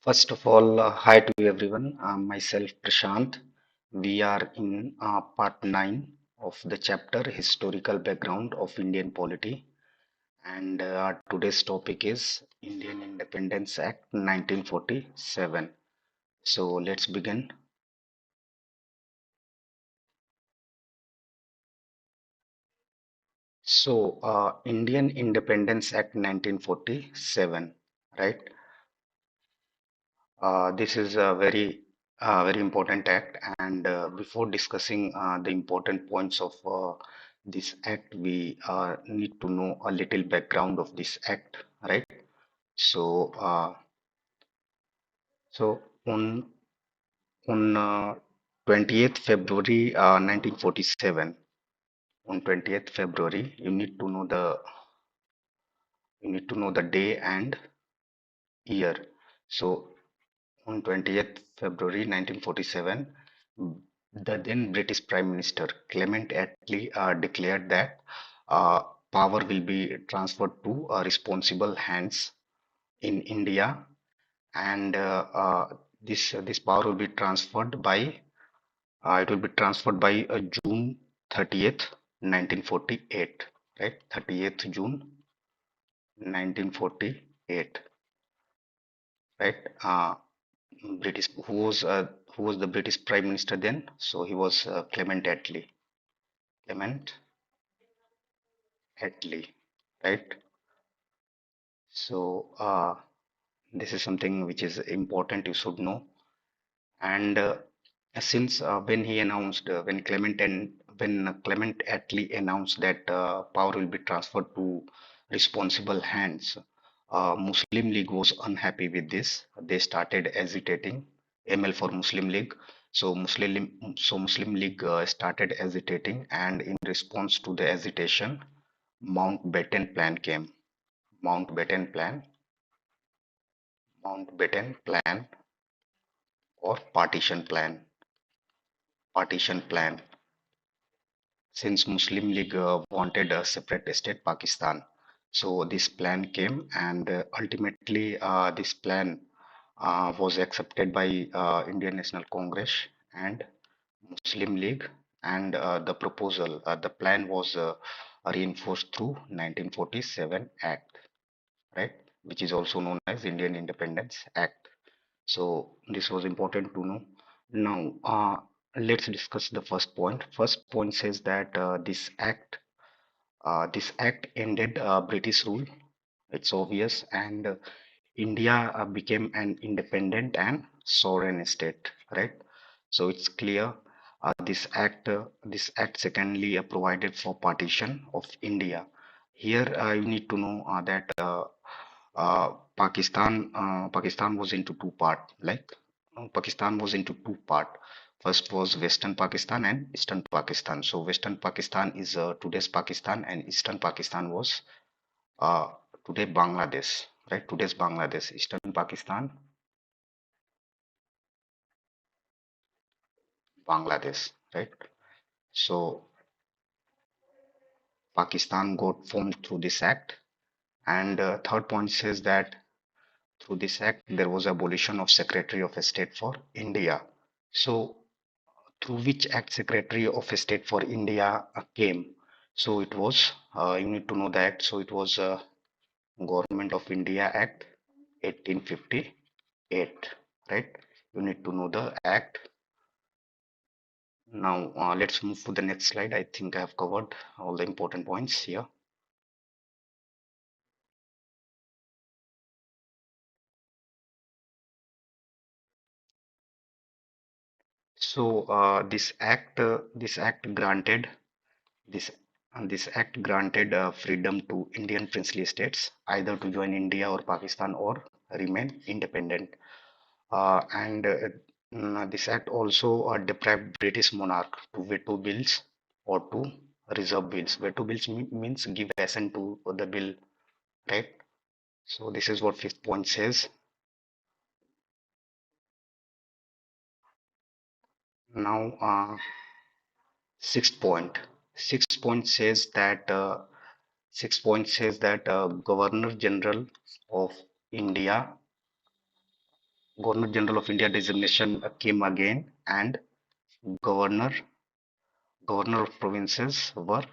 First of all, hi to everyone. Myself Prashant. We are in part 9 of the chapter Historical Background of Indian Polity, and today's topic is Indian Independence Act 1947. So let's begin. So, Indian Independence Act 1947, right? This is a very important act, and before discussing the important points of this act, we need to know a little background of this act, right? So, so on 20th February 1947, on 20th February, you need to know the day and year. So on 20th February 1947, the then British Prime Minister Clement Attlee declared that uh, power will be transferred to responsible hands in India, and this power will be transferred by June 30th, 1948, right? 30th June 1948, right? British who was the British Prime Minister then? So he was Clement Attlee. Clement Attlee, right? So this is something which is important. You should know. And since when Clement Attlee announced that power will be transferred to responsible hands, Muslim League was unhappy with this. They started agitating. ML for Muslim League. Muslim League started agitating, and in response to the agitation, Mountbatten Plan came. Mountbatten Plan, Mountbatten Plan, or Partition Plan. Since Muslim League wanted a separate state, Pakistan. So this plan came, and ultimately this plan was accepted by Indian National Congress and Muslim League, and the plan was reinforced through 1947 Act, right, which is also known as Indian Independence Act. So this was important to know. Now, let's discuss the first point. First point says that this act ended British rule. It's obvious, and India became an independent and sovereign state, right? So it's clear. This act secondly provided for partition of India. Here you need to know that Pakistan was into two part. Pakistan was into two part. First was Western Pakistan and Eastern Pakistan. So Western Pakistan is today's Pakistan, and Eastern Pakistan was uh, today Bangladesh, right? Today's Bangladesh, Eastern Pakistan, Bangladesh, right? So Pakistan got formed through this act, and third point says that through this act there was abolition of Secretary of State for India. So through which act Secretary of State for India came? So it was you need to know that. So it was Government of India Act 1858, right? You need to know the act. Now, let's move to the next slide. I think I have covered all the important points here. So, this this act granted freedom to Indian princely states either to join India or Pakistan or remain independent. And this act also deprived British monarch to veto bills or to reserve bills. Veto bills means give assent to the bill, right? So this is what fifth point says. Now, sixth point. Sixth point says that Governor General of India Governor General of India designation came again, and governor governor of provinces were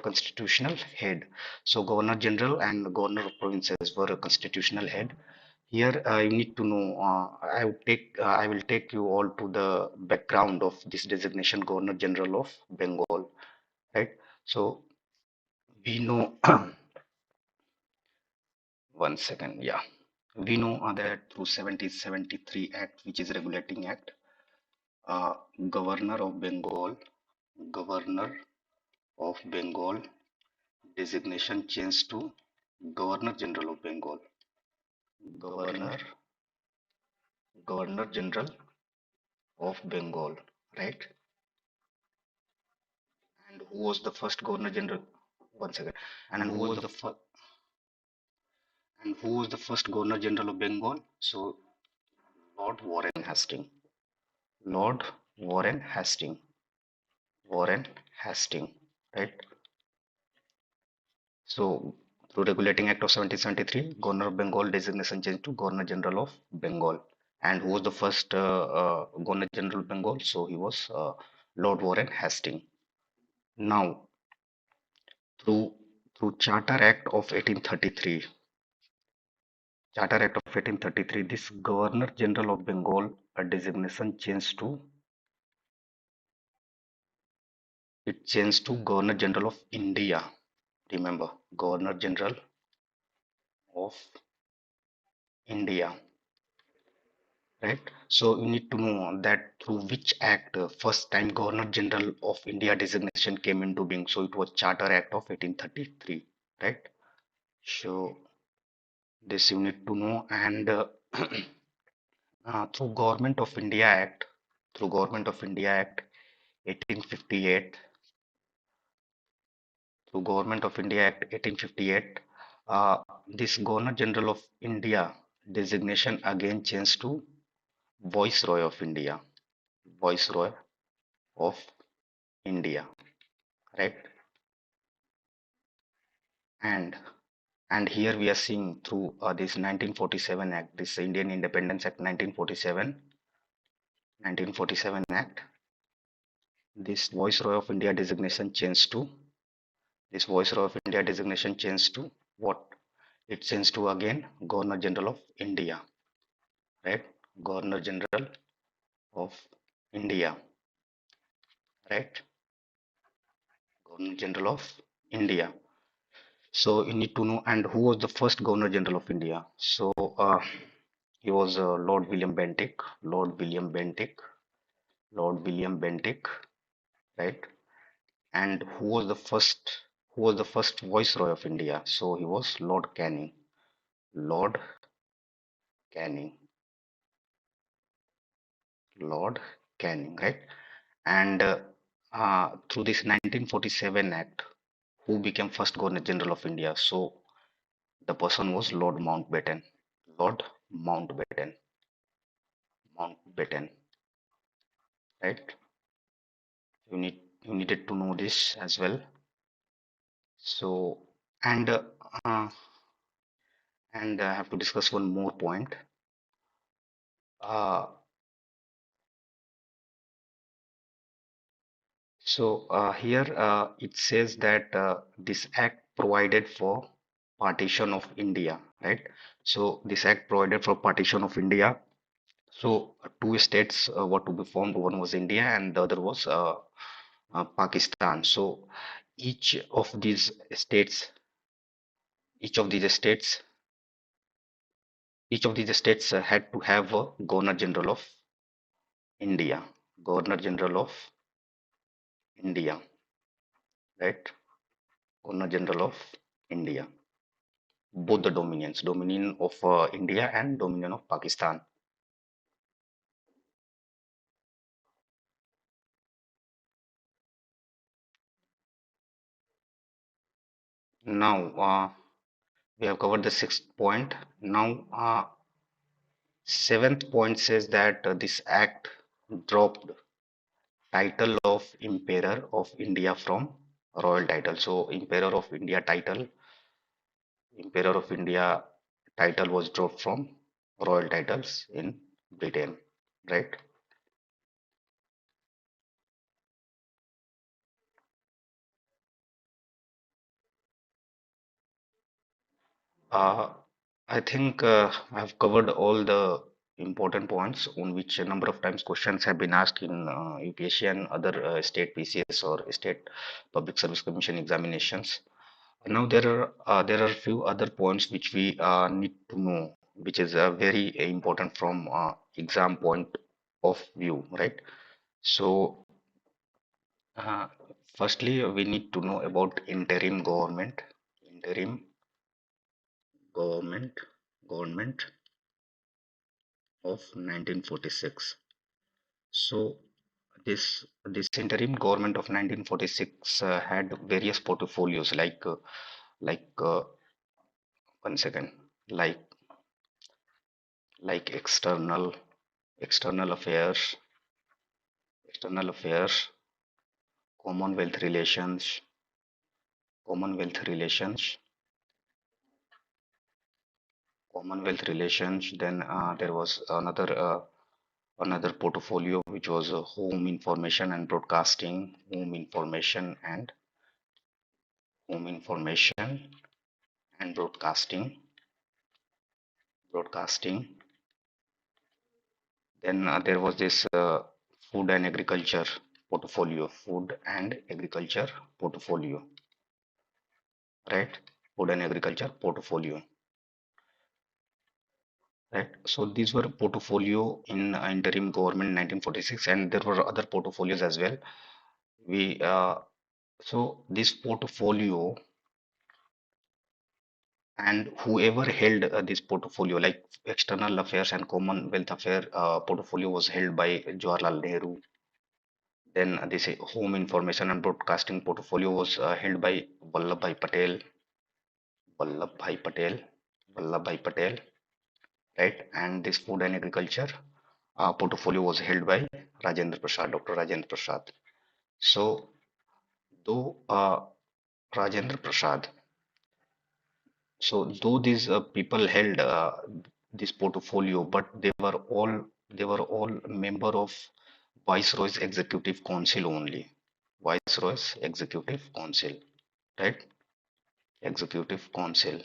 constitutional head. So Governor General and Governor of provinces were a constitutional head. Here you need to know. I will take you all to the background of this designation, Governor General of Bengal. Right. So we know. One second. Yeah. We know that through 1773 Act, which is regulating act, uh, Governor of Bengal, Governor of Bengal designation changed to Governor General of Bengal. Governor, Governor General of Bengal, right? And who was the first Governor General? One second. And who was the first? And who was the first Governor General of Bengal? So Lord Warren Hastings. Lord Warren Hastings. Warren Hastings, right? So through Regulating Act of 1773, Governor of Bengal designation changed to Governor General of Bengal. And who was the first Governor General of Bengal? So he was Lord Warren Hastings. Now, through Charter Act of 1833, Charter Act of 1833, this Governor General of Bengal designation changed to Governor General of India. Remember, Governor General of India. Right. So you need to know that through which act first time Governor General of India designation came into being. So it was Charter Act of 1833. Right. So this you need to know, and through Government of India Act 1858, through Government of India Act 1858, this Governor General of India designation again changed to Viceroy of India. Viceroy of India, right? And here we are seeing through this 1947 Act, this Indian Independence Act 1947 Act, this Viceroy of India designation changed to what? It changed to again Governor General of India, right? Governor General of India, right? Governor General of India. So you need to know, and who was the first Governor General of India? So he was Lord William Bentinck, Lord William Bentinck, Lord William Bentinck, right? And who was the first Viceroy of India? So he was Lord Canning, Lord Canning, Lord Canning, right? And through this 1947 Act, who became first Governor General of India? So the person was Lord Mountbatten, Lord Mountbatten, Mountbatten, right? You needed to know this as well. So and uh, and I have to discuss one more point. Uh, Here it says that this act provided for partition of India, right? So this act provided for partition of India. So two states were to be formed. One was India, and the other was Pakistan. So each of these states, each of these states, had to have a Governor General of India, Governor General of India, right? Governor General of India. Both the dominions, Dominion of India and Dominion of Pakistan. Now we have covered the sixth point. Now seventh point says that this act dropped title of Emperor of India from royal title. So Emperor of India title was dropped from royal titles in Britain, right? Uh, I think I've covered all the important points on which a number of times questions have been asked in UPSC and other state PCS or state Public Service Commission examinations. Now there are few other points which we need to know, which is very important from exam point of view, right? So, uh, firstly, we need to know about interim government, government of 1946. So, this interim government of 1946 had various portfolios like one second, like like external affairs, external affairs, Commonwealth relations, Commonwealth relations, Commonwealth relations. Then there was another portfolio which was home information and broadcasting, home information and broadcasting. Then there was this food and agriculture food and agriculture portfolio, right? Food and agriculture portfolio, right? So these were portfolio in interim government 1946, and there were other portfolios as well. We so this portfolio and whoever held this portfolio, like external affairs and Commonwealth affair portfolio, was held by Jawaharlal Nehru. Then this home information and broadcasting portfolio was held by Vallabhbhai Patel, Vallabhbhai Patel, Vallabhbhai Patel, right? And this food and agriculture portfolio was held by Rajendra Prasad, Dr. Rajendra Prasad. So, though Rajendra Prasad, though these people held this portfolio, but they were all member of Viceroy's Executive Council only. Viceroy's Executive Council, right? Executive Council,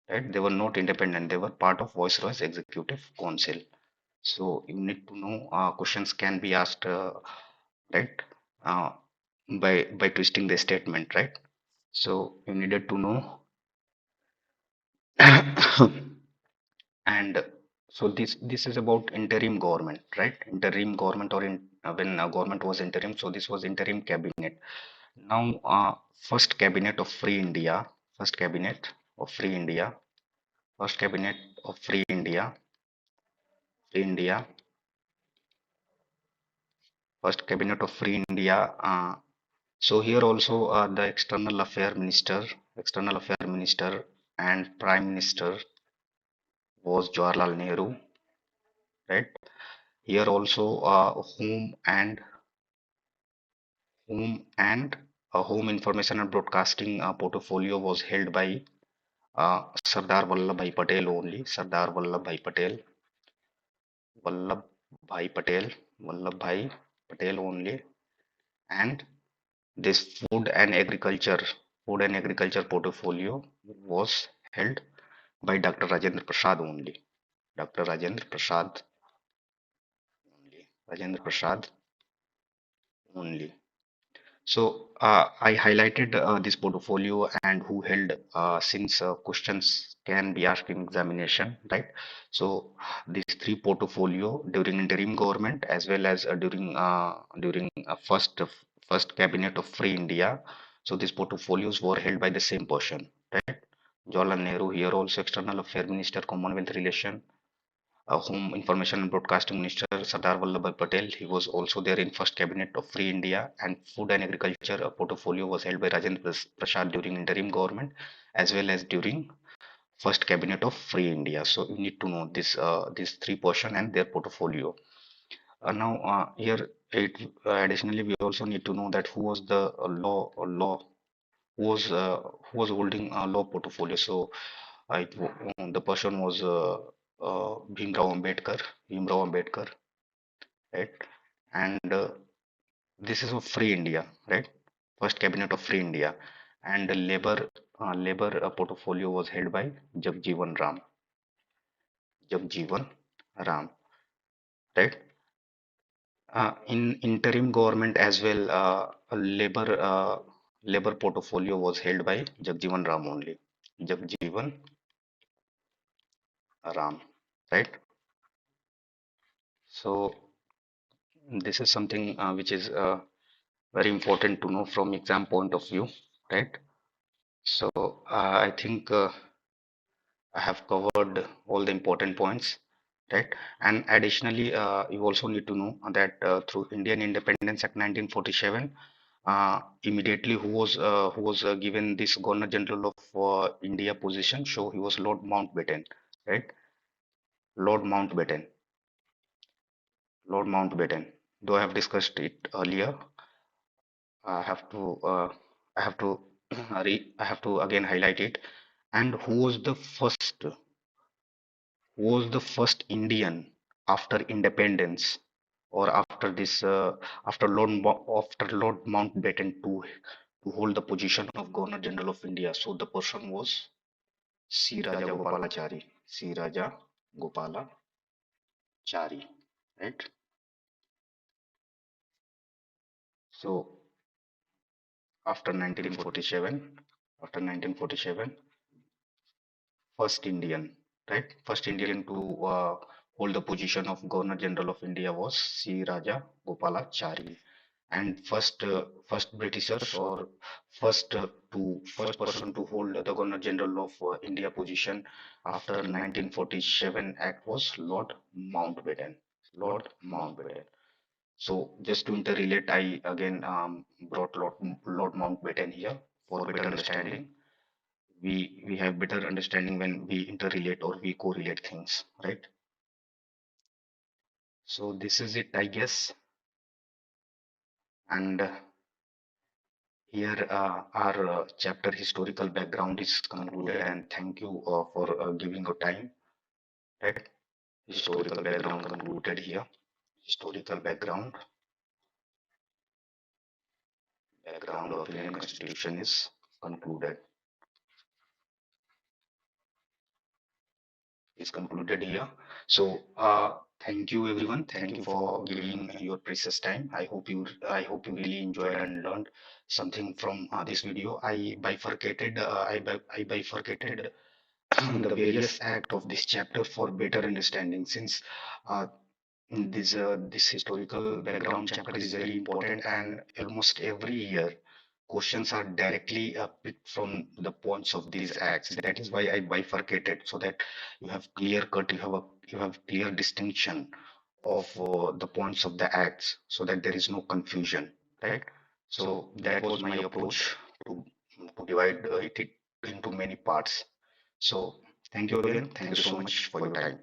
right? They were not independent. They were part of Viceroy's Executive Council. So you need to know questions can be asked, right? Uh, by twisting the statement, right? So you needed to know, and so this is about interim government, right? Interim government, or when government was interim. So this was interim cabinet. Now, first cabinet of Free India, first cabinet of Free India, first cabinet of Free India, Free India, first cabinet of Free India. So here also the external affair minister and prime minister was Jawaharlal Nehru, right? Here also home and home information and broadcasting portfolio was held by Sardar Vallabhbhai Patel only. Sardar Vallabhbhai Patel, Vallabhbhai Patel, Vallabhbhai Patel only, and this food and agriculture portfolio was held by Dr. Rajendra Prasad only. Dr. Rajendra Prasad only. Rajendra Prasad only. So I highlighted this portfolio and who held, since questions can be asked in examination, right? So these three portfolio during interim government as well as during first cabinet of Free India. So these portfolios were held by the same person, right? Jawaharlal Nehru, here also external affair minister, Commonwealth relation, Home Information and Broadcasting Minister Sardar Vallabhbhai Patel. He was also there in first cabinet of Free India, and food and agriculture portfolio was held by Rajendra Prasad during interim government as well as during first cabinet of Free India. So you need to know this these three portion and their portfolio. Now here additionally we also need to know that who was the law who was holding a law portfolio. So The person was Bhimrao Ambedkar, right? And this is of Free India, right? First cabinet of Free India, and the Labor portfolio was held by Jagjeevan Ram, right? In interim government as well, Labor portfolio was held by Jagjeevan Ram only. Jagjeevan Ram, right? So this is something which is very important to know from exam point of view, right? So I think I have covered all the important points, right? And additionally, you also need to know that through Indian Independence Act 1947, immediately who was given this Governor General of India position. So he was Lord Mountbatten, right? Lord Mountbatten, Lord Mountbatten. Though I have discussed it earlier, I have to I have to I have to again highlight it. And who was the first Indian after independence or after this after Lord Mountbatten to hold the position of Governor General of India. So the person was C. Raja Gopalachari. C. Raja Gopalachari, right? So after 1947, after 1947, first Indian, right? First Indian to hold the position of Governor General of India was C. Raja Gopalachari, and first Britishers or first person to hold the Governor General of India position after 1947 Act was Lord Mountbatten. Lord Mountbatten. So just to interrelate, I again brought Lord Mountbatten here for better understanding. We have better understanding when we interrelate or we correlate things, right? So this is it, I guess. And here our chapter historical background is concluded, and thank you for giving your time, right? Historical background concluded here. Historical background of Indian Constitution is concluded. Is concluded here. So thank you everyone. Thank you for giving your precious time. I hope you really enjoyed and learned something from this video. I bifurcated the various act of this chapter for better understanding, since uh, this historical background chapter is very important, and almost every year questions are directly picked from the points of these acts. That is why I bifurcated, so that you have clear cut, you have clear distinction of the points of the acts, so that there is no confusion, right? So that was my approach to divide it into many parts. So thank you again. Thank you so much for your time.